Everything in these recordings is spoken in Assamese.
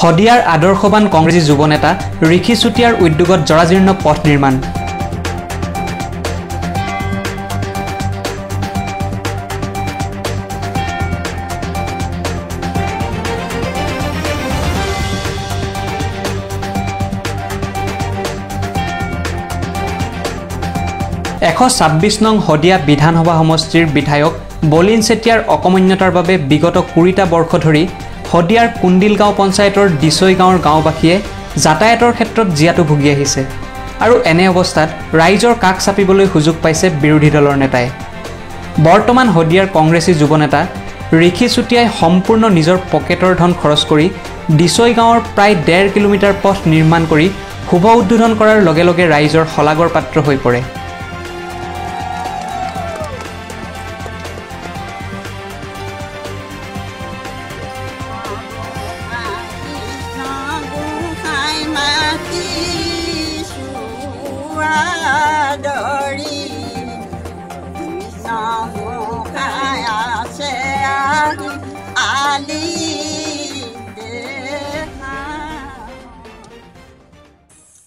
শদিয়াৰ আদৰ্শবান কংগ্ৰেছী যুৱ নেতা ঋষি চুতীয়াৰ উদ্যোগত জৰাজীৰ্ণ পথ নিৰ্মাণ। এশ ২৬ নং শদিয়া বিধানসভা সমষ্টিৰ বিধায়ক বলিন চেতিয়াৰ অকমন্যতাৰ বাবে বিগত ২০টা বৰ্ষ ধৰি শদিয়াৰ কুণ্ডিল গাঁও পঞ্চায়তৰ দিছৈ গাঁৱৰ গাঁওবাসীয়ে যাতায়াতৰ ক্ষেত্ৰত জিয়াটো ভুগি আহিছে আৰু এনে অৱস্থাত ৰাইজৰ কাষ চাপিবলৈ সুযোগ পাইছে বিৰোধী দলৰ নেতাই। বৰ্তমান শদিয়াৰ কংগ্ৰেছী যুৱ নেতা ঋষি চুতীয়াই সম্পূৰ্ণ নিজৰ পকেটৰ ধন খৰচ কৰি দিছৈ গাঁৱৰ প্ৰায় ১.৫ কিলোমিটাৰ পথ নিৰ্মাণ কৰি শুভ উদ্বোধন কৰাৰ লগে লগে ৰাইজৰ শলাগৰ পাত্ৰ হৈ পৰে।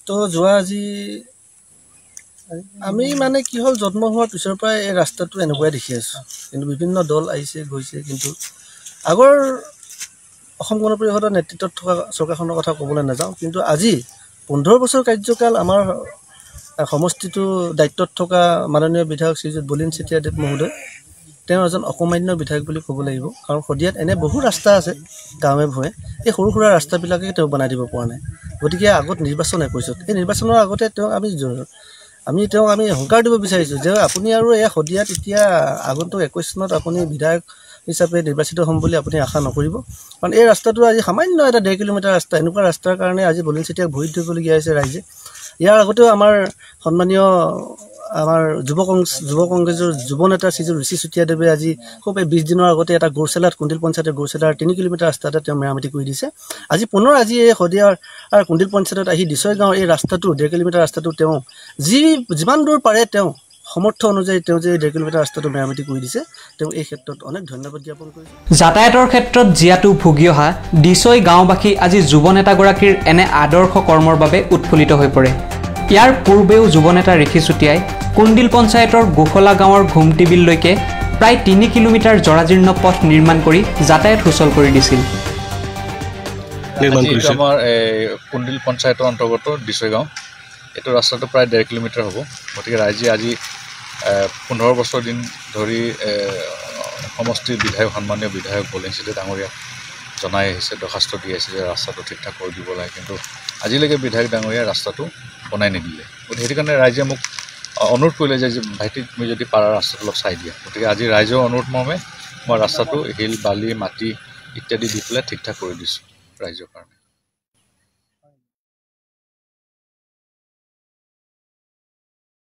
তো যোৱা আজি আমি মানে কি হ'ল জন্ম হোৱাৰ পিছৰ পৰাই এই ৰাস্তাটো এনেকুৱাই দেখি আছোঁ, কিন্তু বিভিন্ন দল আহিছে গৈছে, কিন্তু আগৰ অসম গণ পৰিষদৰ নেতৃত্বত থকা চৰকাৰখনৰ কথা ক'বলৈ নাযাওঁ, কিন্তু আজি ১৫ বছৰ কাৰ্যকাল আমাৰ সমষ্টিটো দায়িত্বত থকা মাননীয় বিধায়ক শ্ৰীযুত বলিন চেতিয়াদেৱ মহোদয়, তেওঁ এজন অকমান্য বিধায়ক বুলি ক'ব লাগিব। কাৰণ শদিয়াত এনে বহু ৰাস্তা আছে গাঁৱে ভূঞে, এই সৰু সুৰা ৰাস্তাবিলাকে তেওঁ বনাই দিব পৰা নাই। গতিকে আগত নিৰ্বাচন একৈছত, এই নিৰ্বাচনৰ আগতে তেওঁক আমি হুংকাৰ দিব বিচাৰিছোঁ যে আপুনি আৰু এই শদিয়াত এতিয়া আগন্তুক ২১ চনত আপুনি বিধায়ক হিচাপে নিৰ্বাচিত হ'ম বুলি আপুনি আশা নকৰিব। কাৰণ এই ৰাস্তাটো আজি সামান্য এটা ১.৫ কিলোমিটাৰ ৰাস্তা, এনেকুৱা ৰাস্তাৰ কাৰণে আজি বলিন চেতিয়াক ভৰি দিবলগীয়া হৈছে ৰাইজে। ইয়াৰ আগতেও আমাৰ সন্মানীয় যুৱ কংগ্ৰেছৰ যুৱ নেতা শ্ৰীযুত ঋষি চুতীয়াদেৱে আজি খুব ২০ দিনৰ আগতে এটা গৌৰচেলাত কুণ্ডিল পঞ্চায়তৰ গৌৰচেলাৰ ৩ কিলোমিটাৰ ৰাস্তা এটা তেওঁ মেৰামতি কৰি দিছে। আজি পুনৰ এই শদিয়াৰ কুণ্ডিল পঞ্চায়তত আহি দিছৈ গাঁৱৰ এই ৰাস্তাটো ১.৫ কিলোমিটাৰ ৰাস্তাটো তেওঁ যিমান দূৰ পাৰে তেওঁ সমৰ্থ অনুযায়ী তেওঁ যে ১.৫ কিলোমিটাৰ ৰাস্তাটো মেৰামতি কৰি দিছে, তেওঁ এই ক্ষেত্ৰত অনেক ধন্যবাদ জ্ঞাপন কৰিছে। যাতায়াতৰ ক্ষেত্ৰত জিয়াটো ভুগি অহা দিছৈ গাঁওবাসী আজি যুৱ নেতাগৰাকীৰ এনে আদৰ্শ কৰ্মৰ বাবে উৎফুল্লিত হৈ পৰে। ইয়াৰ পূৰ্বেও যুৱ নেতা ঋষি চুতীয়াই কুণ্ডিল পঞ্চায়তৰ গোখলা গাঁৱৰ ঘুমটি বিললৈকে প্ৰায় ৩ কিলোমিটাৰ জৰাজীৰ্ণ পথ নিৰ্মাণ কৰি যাতায়াত সুচল কৰি দিছিল। আমাৰ কুণ্ডিল পঞ্চায়তৰ অন্তৰ্গত দিছৈ গাঁও, এইটো ৰাস্তাটো প্ৰায় ১.৫ কিলোমিটাৰ হ'ব। গতিকে ৰাইজে আজি ১৫ বছৰ দিন ধৰি সমষ্টিৰ বিধায়ক সন্মানীয় বিধায়ক বলিন চেতিয়া ডাঙৰীয়াক জনাই আহিছে, দৰখাস্ত দি আহিছে যে ৰাস্তাটো ঠিক ঠাক কৰি দিব লাগে, কিন্তু আজিলৈকে বিধায়ক ডাঙৰীয়াই ৰাস্তাটো বনাই নিদিলে। গতিকে সেইটো কাৰণে ৰাইজে মোক অনুৰোধ কৰিলে যে ভাইটি তুমি যদি পাৰা ৰাস্তাটো অলপ চাই দিয়া। গতিকে আজি ৰাইজৰ অনুৰোধ মৰ্মে মই ৰাস্তাটো শিল বালি মাটি ইত্যাদি দি পেলাই ঠিক ঠাক কৰি দিছোঁ ৰাইজৰ কাৰণে।